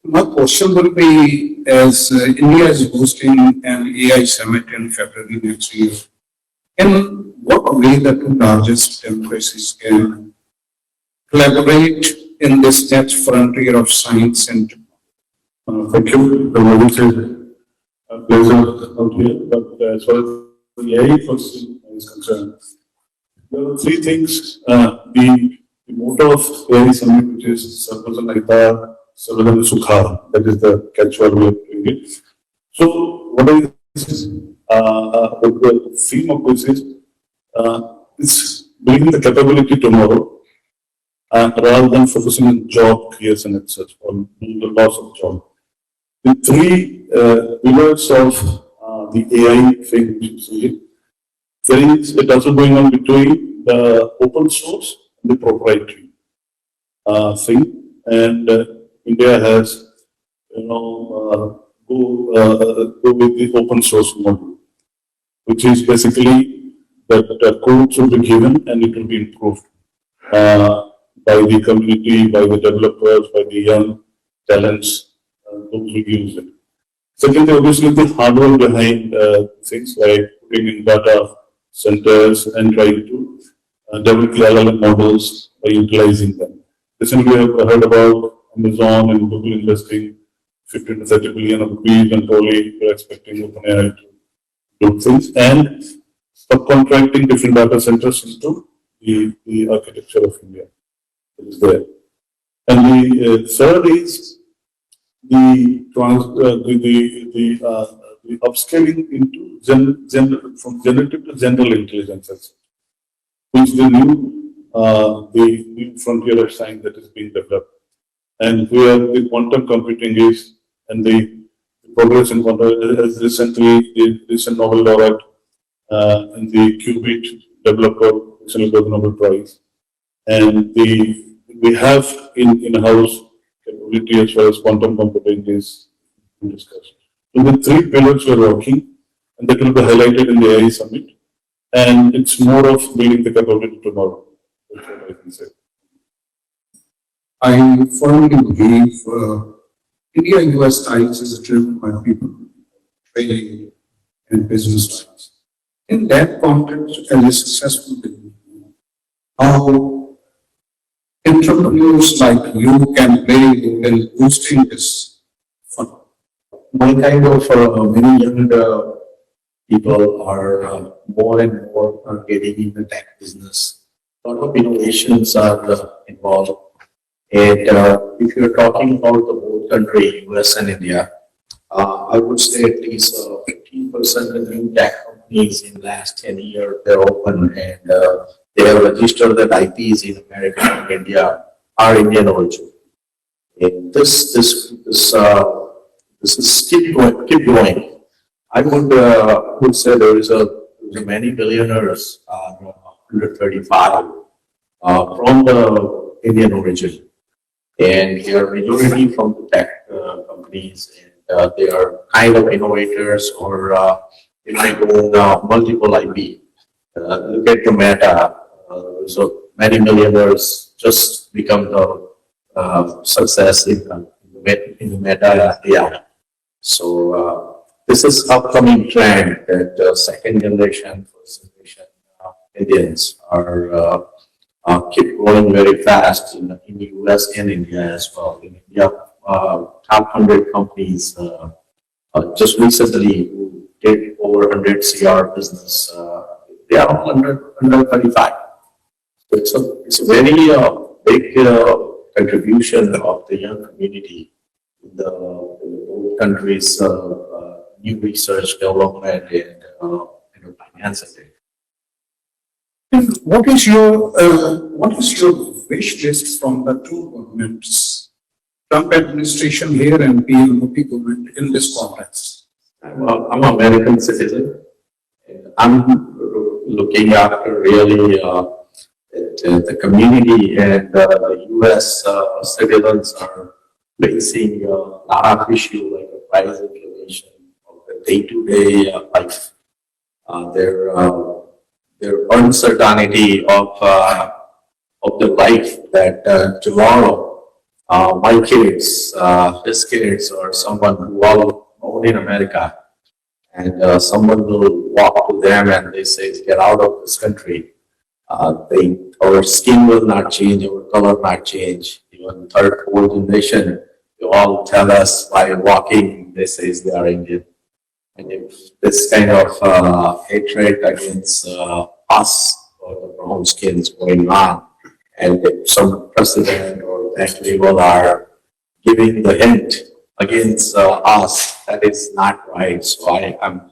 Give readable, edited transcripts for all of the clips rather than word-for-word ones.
My question will be, as India is hosting an AI summit in February next year, in what way the two largest democracies can collaborate in this next frontier of science and technology? Thank you. The audience is a pleasure out here, but as far as the AI question is concerned, there are three things. The motto of AI Summit, which is Sarvajan Aita, Sarvajan Sukha, that is the catchword we are doing it. So, what is the theme of this is building the capability tomorrow rather than focusing on job creation itself or the loss of job. The three pillars of the AI thing, which you see, it also going on between the open source and the proprietary thing. And India has, go with the open source model, which is basically that the code should be given and it will be improved by the community, by the developers, by the young talents, those who use it. Secondly, obviously, the hardware behind things like putting in data centers and trying to develop the LLM models by utilizing them. Recently, we have heard about Amazon and Google investing 15 to 30 billion of rupees, and probably we're expecting OpenAI to do things and subcontracting different data centers into the architecture of India. It is there. And the third is the upscaling into from generative to general intelligence, which is the new frontier of science that is being developed. And where the quantum computing is, and the progress in quantum, as recently the recent Nobel laureate and the qubit developer recently got the Nobel Prize. And we have in-house capability as far as quantum computing is discussed. So the three pillars we are working, and that will be highlighted in the AI Summit. And it's more of building the capability tomorrow. That's what I can say. I firmly believe India-US ties is driven by people, training, and business ties. In that context, as a successful business, how entrepreneurs like you can play in boosting this fund? My kind of many young people are more and more getting in the tech business. A lot of innovations are involved. And if you're talking about the whole country, US and India, I would say at least 15% of new tech companies in the last 10 years, they're open and they have registered that IPs in America and India are Indian origin. And this is keep going. I would say there is many billionaires, 135 from the Indian origin. And they are majority from the tech companies, and they are kind of innovators or they own multiple IP. Look at the Meta. So many millionaires just become the success in the Meta AI. So this is upcoming trend that second generation, first generation Indians are keep growing very fast in the US and India as well. In India, top 100 companies just recently who did over 100 CR business, they are all under 35. So it's a very big contribution of the young community in the country's new research development and finance. What is your wish list from the two governments, Trump administration here and PMOP government in this context? I'm an American citizen. I'm looking after really the community, and the US citizens are facing a lot of issues like the price inflation of the day-to-day life. Their uncertainty of the life that tomorrow my kids, his kids, or someone who all known in America, and someone will walk to them and they say, "Get out of this country." Our skin will not change, our color not change. Even third, fourth generation, they all tell us by walking, they say they are Indian. And if this kind of hatred against us or the brown skins going on, and if some president or that level are giving the hint against us, that is not right. So I'm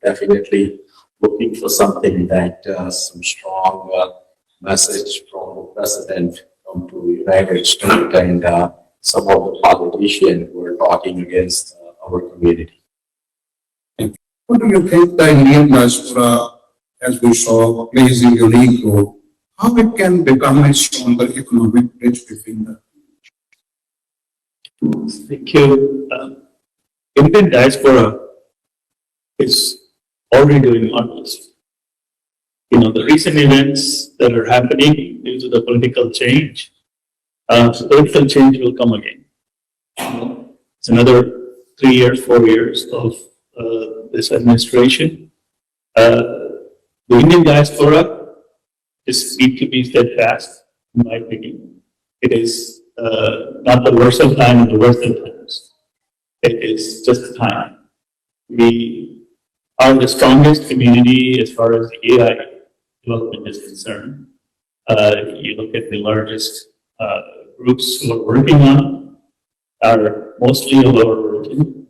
definitely looking for something that some strong message from the president come to United States and some of the politicians who are talking against our community. What do you think the Indian diaspora, as we saw, plays a unique role? How it can become a stronger economic bridge between the Thank you. Indian diaspora is already doing marvelous. The recent events that are happening due to the political change, political change will come again. It's another 3 years, 4 years of this administration. The Indian diaspora is need to be steadfast, in my opinion. It is not the worst of time and the worst of times. It is just the time. We are the strongest community as far as the AI development is concerned. You look at the largest groups who are working on are mostly of our origin.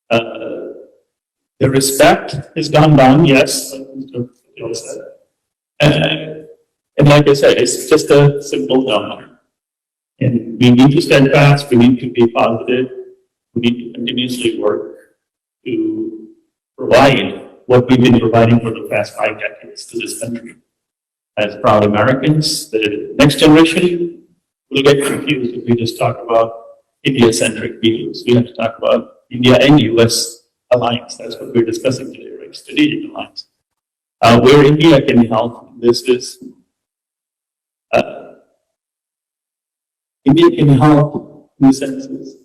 The respect has gone down, yes, like Mr. Gill said. And like I said, it's just a simple number. And we need to stand fast, we need to be positive, we need to continuously work to provide what we've been providing for the past 5 decades to this country. As proud Americans, the next generation will get confused if we just talk about India-centric views. We have to talk about India and US alliance. That's what we're discussing today, right? Strategic alliance. Where India can help, this is India can help in the senses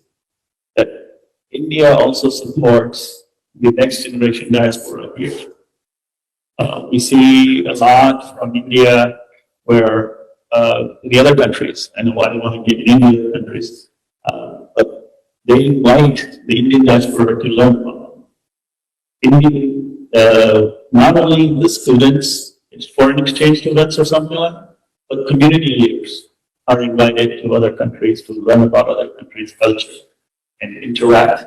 that India also supports the next generation diaspora here. We see a lot from India where the other countries, I know I don't want to give India the countries, but they invite the Indian diaspora to learn from them. Indian, not only the students, it's foreign exchange students or something like that, but community leaders are invited to other countries to learn about other countries' culture and interact.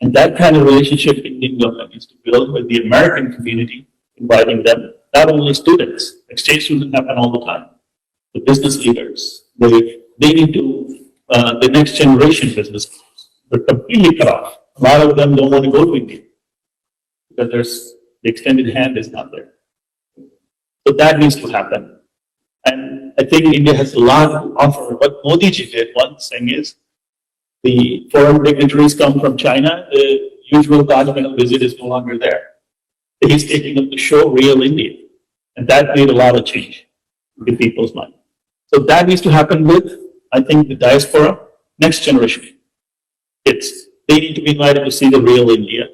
And that kind of relationship Indian government needs to build with the American community, inviting them, not only students, exchange students happen all the time, the business leaders, they need to, the next generation business leaders, they're completely cut off. A lot of them don't want to go to India because the extended hand is not there. So that needs to happen. And I think India has a lot to offer. What Modi ji did, one thing is, the foreign dignitaries come from China, the usual governmental visit is no longer there. He's taking up to show real India. And that made a lot of change in people's mind. So that needs to happen with, I think, the diaspora, next generation kids. They need to be invited to see the real India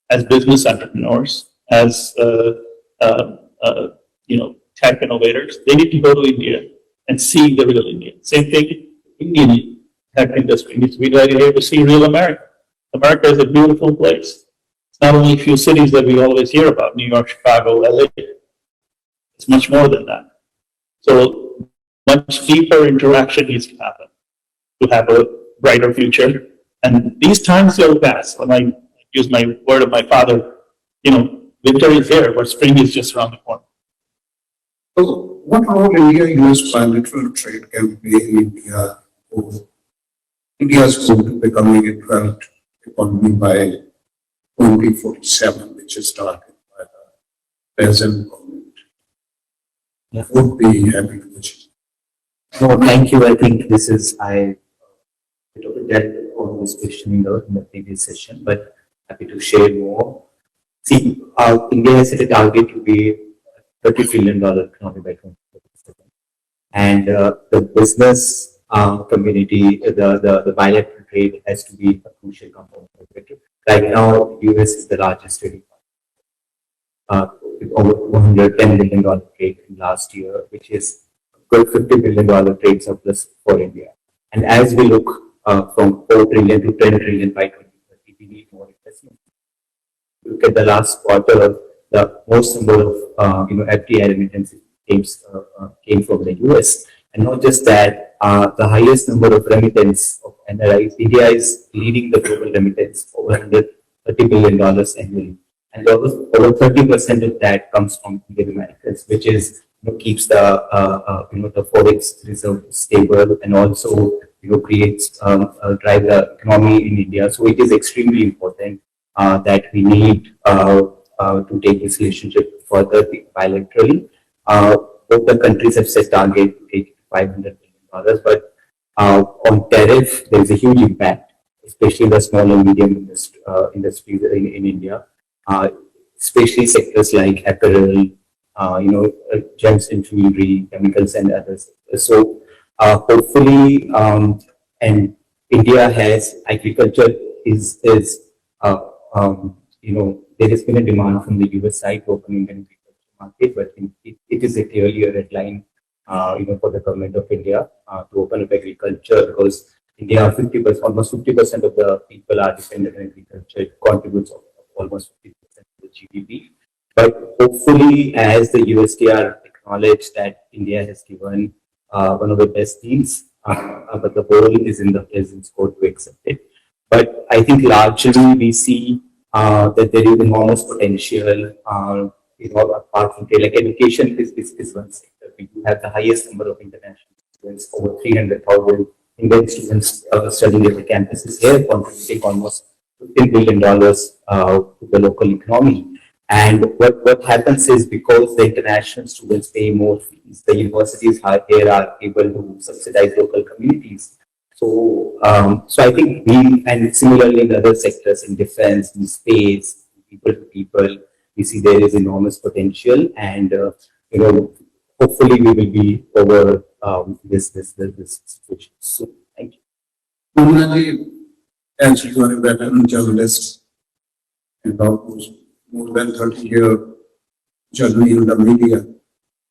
as business entrepreneurs, as tech innovators. They need to go to India and see the real India. Same thing, Indian tech industry needs to be invited here to see real America. America is a beautiful place. It's not only a few cities that we always hear about, New York, Chicago, LA. It's much more than that. So much deeper interaction needs to happen to have a brighter future. And these times will pass. When I use my word of my father, winter is here, but spring is just around the corner. So, what role India-US bilateral trade can play in India or India's goal to becoming a 12th economy by 2047, which is targeted by the present government? Would be happy to achieve. No, thank you. I think this is, I dealt on this question in the previous session, but happy to share more. See, India has set a target to be $30 trillion economy by 2047. And the business community, the bilateral trade has to be a crucial component of it. Right now, US is the largest trading partner, with over $110 billion trade in last year, which is a good $50 billion trade surplus for India. And as we look from 4 trillion to 10 trillion by 2030, we need more investment. Look at the last quarter, the most number of FDI remittances came from the US. And not just that, the highest number of remittance of NRIs, India is leading the global remittance, over $130 billion annually. And over 30% of that comes from Indian Americans, which is keeps the the forex reserve stable, and also creates drive the economy in India. So it is extremely important that we need to take this relationship further bilaterally. Both the countries have set target to take $500 billion, but on tariff there is a huge impact, especially in the small and medium industries in India, especially sectors like apparel, gems and jewelry, chemicals, and others. So hopefully, and India has agriculture there has been a demand from the US side to open Indian agriculture market, but it is clearly a red line, for the government of India to open up agriculture, because India, 50%, almost 50% of the people are dependent on agriculture. It contributes almost 50% to the GDP. But hopefully, as the USTR acknowledged that India has given one of the best deals, but the ball is in the president's court to accept it. But I think largely we see that there is enormous potential, apart from trade, like education is one sector. We do have the highest number of international students, over 300,000 Indian students studying at the campuses here, contributing almost $15 billion to the local economy. And what happens is, because the international students pay more fees, the universities here are able to subsidize local communities. So, I think and similarly in other sectors, in defense, in space, people to people, we see there is enormous potential, and hopefully we will be over this situation. So, thank you. Normally, as you are a veteran journalist and almost more than 30-year journey in the media,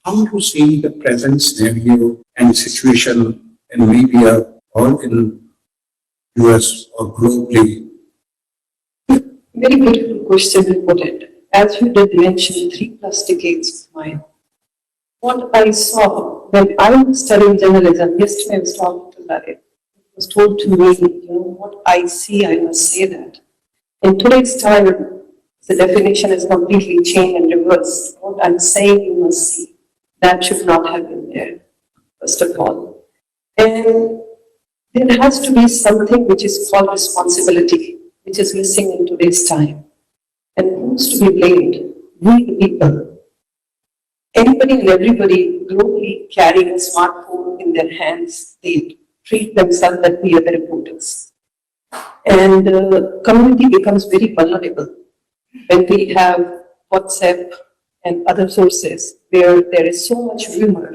how do you see the present scenario and situation in media or in US or globally? Very beautiful question you put it. As you did mention, 3+ decades of mine. What I saw when I was studying journalism, yesterday I was talking to Larry. It was told to me, what I see, I must say that. In today's time, the definition is completely changed and reversed. What I'm saying, you must see. That should not have been there, first of all. And there has to be something which is called responsibility, which is missing in today's time. And who's to be blamed? We the people. Anybody and everybody globally carrying a smartphone in their hands, they treat themselves that we are the reporters. And the community becomes very vulnerable when we have WhatsApp and other sources where there is so much rumor.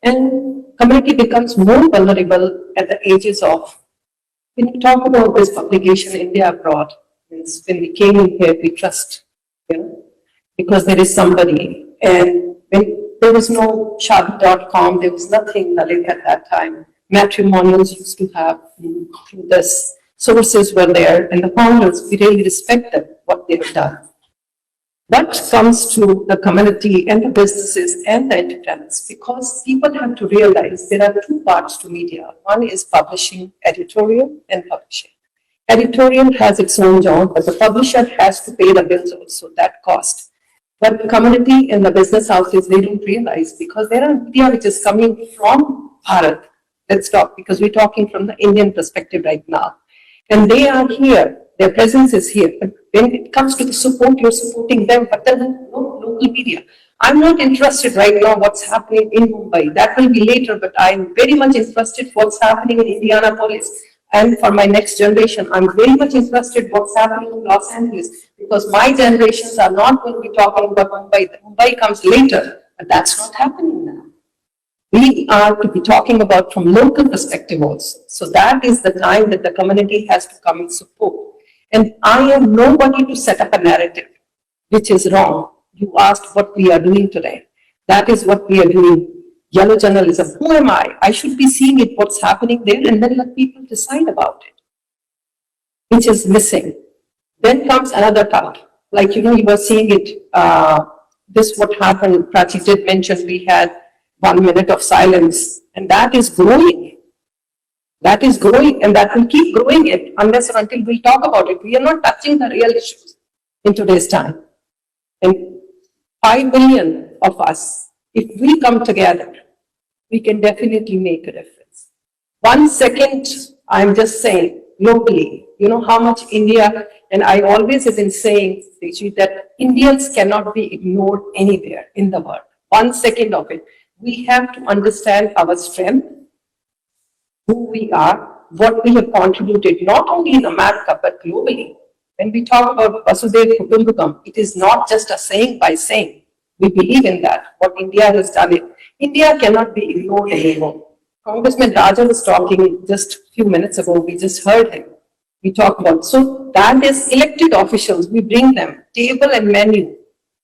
And community becomes more vulnerable at the ages of, when you talk about this publication, India Abroad, means when we came in here, we trust, because there is somebody. And when there was no Shadi.com, there was nothing Lalit at that time. Matrimonials used to have through this. Sources were there, and the founders, we really respect them, what they have done. What comes to the community and the businesses and the enterprises, because people have to realize there are two parts to media. One is publishing, editorial, and publishing. Editorial has its own job, but the publisher has to pay the bills also, that cost. But the community and the business houses, they don't realize, because there are media which is coming from Bharat. Let's talk, because we're talking from the Indian perspective right now. And they are here, their presence is here. But when it comes to the support, you're supporting them, but then no local media. I'm not interested right now what's happening in Mumbai. That will be later, but I'm very much interested what's happening in Indianapolis. And for my next generation, I'm very much interested what's happening in Los Angeles, because my generations are not going to be talking about Mumbai. Mumbai comes later, but that's not happening now. We are to be talking about from local perspective also. So that is the time that the community has to come and support. And I am nobody to set up a narrative, which is wrong. You asked what we are doing today. That is what we are doing. Yellow journalism. Who am I? I should be seeing it, what's happening there, and then let people decide about it, which is missing. Then comes another part. Like, you were seeing it, this what happened, Prachi did mention we had 1 minute of silence, and that is growing. That is growing, and that will keep growing it unless or until we talk about it. We are not touching the real issues in today's time. And 5 billion of us, if we come together, we can definitely make a difference. 1 second, I'm just saying, locally, you know how much India, and I always have been saying, Deji, that Indians cannot be ignored anywhere in the world. 1 second of it. We have to understand our strength, who we are, what we have contributed, not only in America, but globally. When we talk about Vasudhaiva Kutumbakam, it is not just a saying by saying. We believe in that, what India has done it. India cannot be ignored anymore. Congressman Raja was talking just a few minutes ago, we just heard him. We talk about, so that is elected officials, we bring them, table and menu.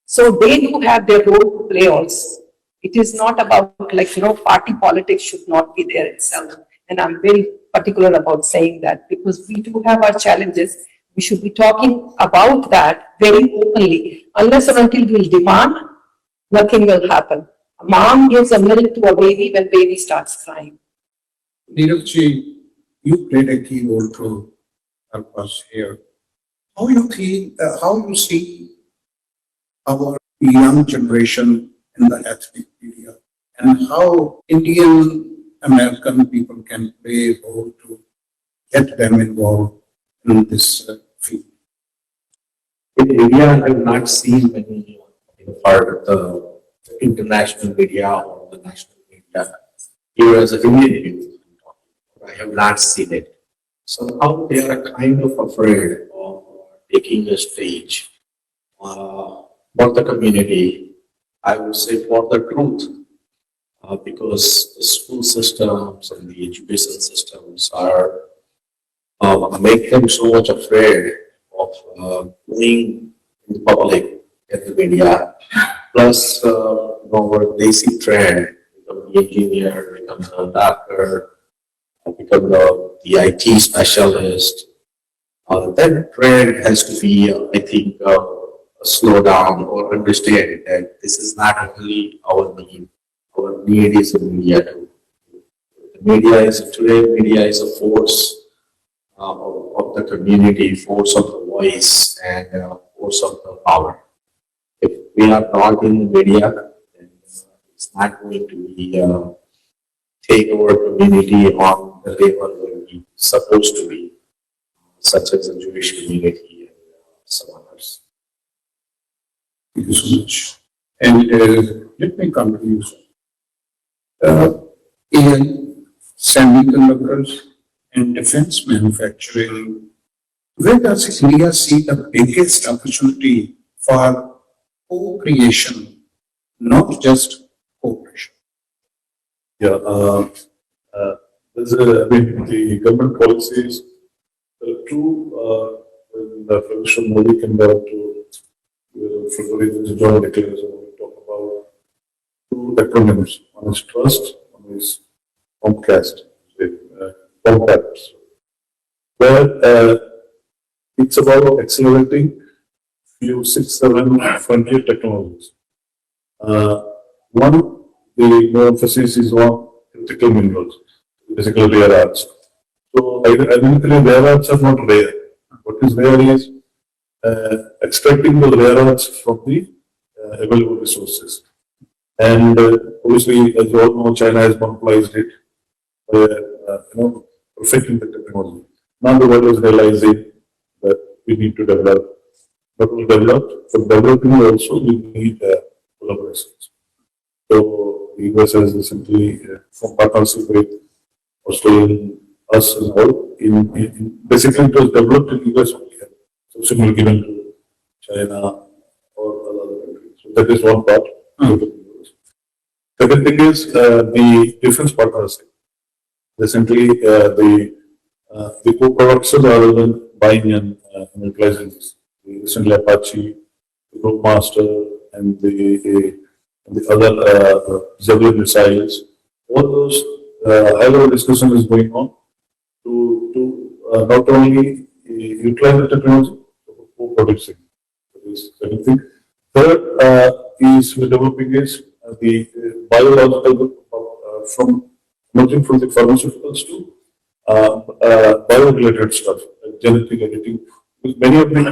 So they do have their role to play also. It is not about party politics should not be there itself. And I'm very particular about saying that because we do have our challenges. We should be talking about that very openly. Unless or until we'll demand, nothing will happen. A mom gives a milk to a baby when baby starts crying. Neeraj, you played a key role to help us here. How you see our young generation in the ethnic media and how Indian American people can play a role to get them involved in this field? In India, I have not seen many part of the international media or the national media here as a Indian youth. I have not seen it. Somehow they are kind of afraid of taking a stage for the community, I would say for the truth, because the school systems and the education systems are make them so much afraid of going in the public in the media. Plus, our basic trend, become the engineer, become the doctor, become the IT specialist. That trend has to be, I think, slow down or understand that this is not only our need. Our need is the media too. The media is today. Media is a force of the community, force of the voice, and force of the power. If we are not in the media, then it's not going to be take our community on the level where we supposed to be, such as the Jewish community and some others. Thank you so much. And let me come to you, sir. In semiconductors and defense manufacturing, where does India see the biggest opportunity for co-creation, not just cooperation? Yeah, the government policies, when the President Modi came down to February, the joint declaration, we talk about 2 acronyms. One is trust, one is Comcast, where it's about accelerating few 6-7 frontier technologies. One, the more emphasis is on critical minerals, basically rare earths. So ironically, rare earths are not rare. What is rare is extracting the rare earths from the available resources. And obviously, as you all know, China has monopolized it, perfecting the technology. Now the world is realizing that we need to develop, but we develop, for developing also we need collaborations. So the US has recently from partnership with Australia, us as well. Basically, it was developed in US only. So similar given to China or other countries. So that is one part. Second thing is the defense partners. Recently, the co-productions rather than buying and utilizing this. Recently, Apache, the Master, and the other Javelin missiles. All those high-level discussion is going on to not only utilize the technology, but co-producing. That is second thing. Third is we're developing is the biological from emerging from the pharmaceuticals to bio-related stuff, like genetic editing. With many of the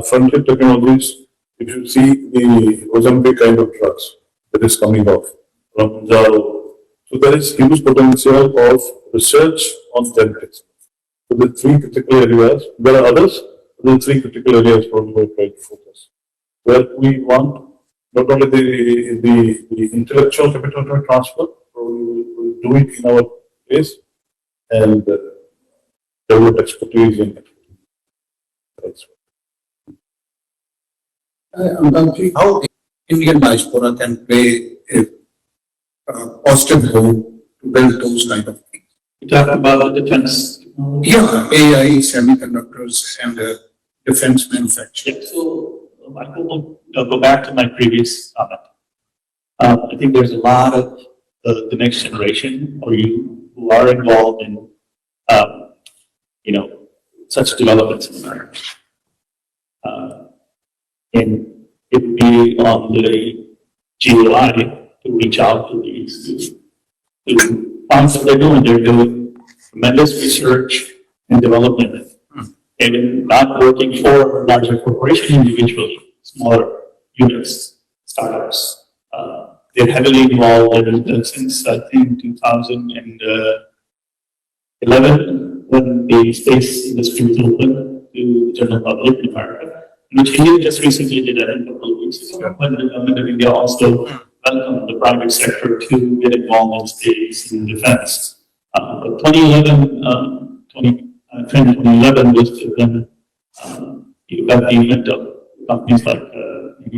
frontier technologies, if you see the Ozempic kind of drugs that is coming off from Jaro, so there is huge potential of research on genetics. So the three critical areas, there are others, but the three critical areas probably we're trying to focus. Where we want not only the intellectual capital to transfer, we will do it in our place and develop expertise in it. How Indian diaspora can play a positive role to build those kind of things? You talk about the defense. Yeah, AI, semiconductors, and defense manufacturing. Yeah, so I will go back to my previous comment. I think there's a lot of the next generation or you who are involved in, such developments in America. And it would be on the GOI to reach out to these, to find what they're doing. They're doing tremendous research and development. And not working for larger corporations individually, smaller units, startups. They're heavily involved since I think 2011 when the space industry was open to the general public in America, which India just recently did that a couple of weeks ago, when the government of India also welcomed the private sector to get involved in space and defense. But 2011 was when you got the event of companies like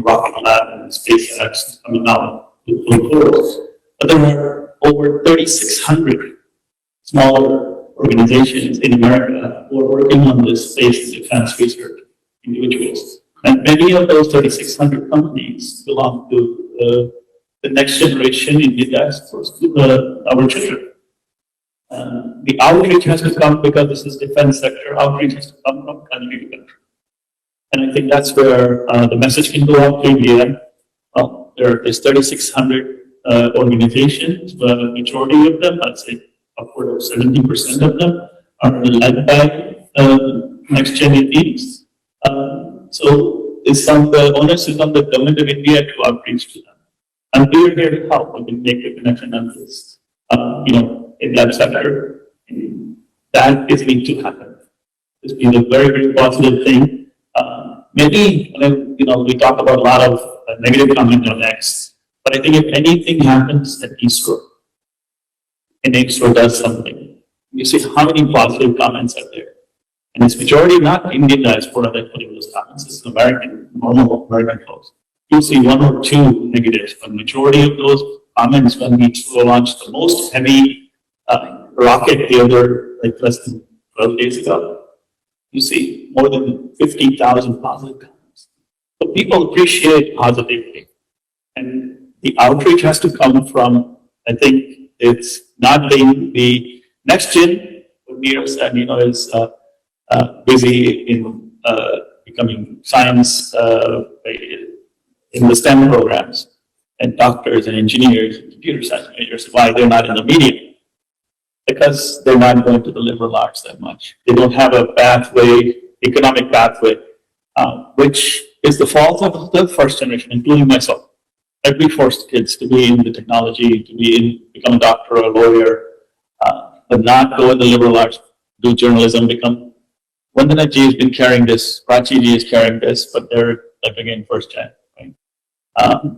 Rocket Lab and SpaceX coming out with full force. But there were over 3,600 smaller organizations in America who are working on this space defense research individuals. And many of those 3,600 companies belong to the next generation Indian diaspora, our children. The outreach has to come because this is defense sector. Outreach has to come from country to country. And I think that's where the message can go out to India. Well, there's 3,600 organizations, but the majority of them, I'd say upward of 70% of them, are led by next gen Indians. So the onus is on the government of India to outreach to them. And we are here to help. We can make the connection on this, in that sector. That is going to happen. It's been a very, very positive thing. Maybe, we talk about a lot of negative comment on X, but I think if anything happens at ISRO, and ISRO does something, you see how many positive comments are there. And it's majority not Indian diaspora that put in those comments, it's normal American folks. You'll see one or two negatives, but majority of those comments when we launched the most heavy rocket the other, less than 12 days ago, you see more than 50,000 positive comments. So people appreciate positivity. And the outreach has to come from, I think it's not being the next gen, what Neerav said, is busy in becoming science in the STEM programs, and doctors and engineers and computer science majors. Why they're not in the media? Because they're not going to the liberal arts that much. They don't have a pathway, economic pathway, which is the fault of the first generation, including myself. We forced kids to be in the technology, become a doctor or a lawyer, but not go in the liberal arts, do journalism, become. Vandana ji has been carrying this, Prachi ji is carrying this, but they're again first gen. Right?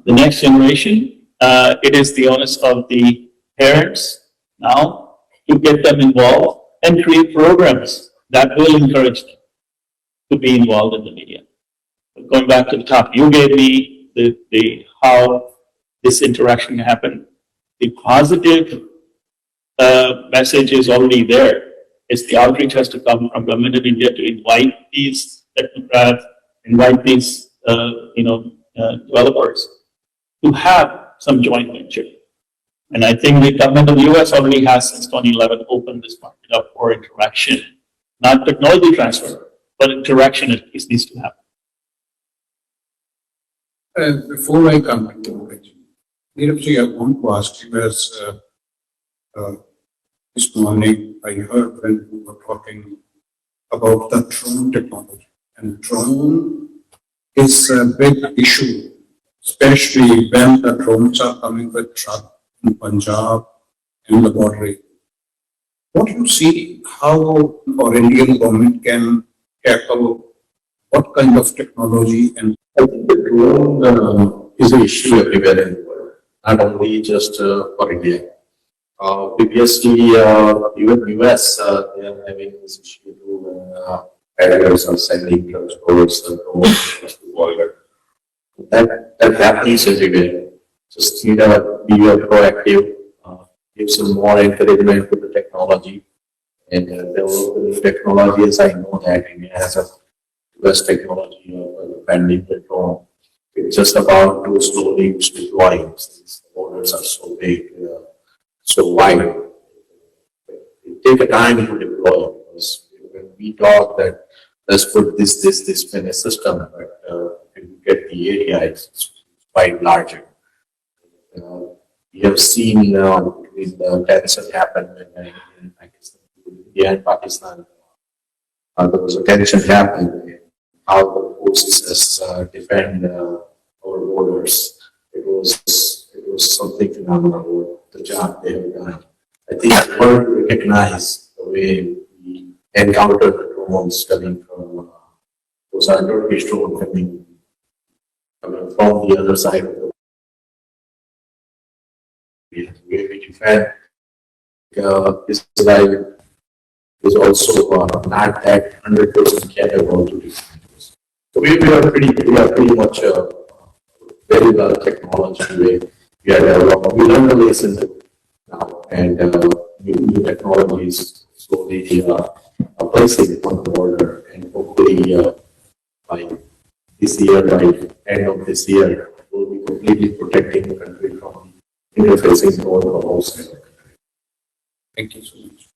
The next generation, it is the onus of the parents now to get them involved and create programs that will encourage them to be involved in the media. But going back to the top, you gave me the how this interaction happened. the positive message is already there. It's the outreach has to come from government of India to invite these technocrats, invite these, developers to have some joint venture. And I think the government of the US already has since 2011 opened this market up for interaction, not technology transfer, but interaction at least needs to happen. Before I come to you, Neeraj, I want to ask you as this morning I heard when you were talking about the drone technology, and drone is a big issue, especially when the drones are coming with truck in Punjab and the border area. What do you see how our Indian government can tackle what kind of technology and I think the drone is an issue everywhere in the world, not only just for India. Previously, even US, they are having this issue to carriers are sending transports drones across the border. That happens everywhere. Just need to be proactive, give some more encouragement to the technology, and develop the new technologies. I know that India has a best technology of pending the drone. It's just about to slowly deploying since the borders are so big, so wide. It takes a time to deploy because when we talk that let's put this in a system, but if you get the area, it's quite larger. We have seen between the tension happened in Pakistan, India and Pakistan. There was a tension happened. How the forces defend our borders. It was something phenomenal. The job they have done. I think the world recognize the way we encounter the drones coming from those are Turkish drones coming from the other side of the world. The way we defend Israel is also not that 100% capable to defend. So we are pretty much very well technology way. We are developing. We learn the lesson now, and new technologies slowly are placing on the border, and hopefully by this year, by end of this year, we'll be completely protecting the country from interfacing with all the outside. thank you so much.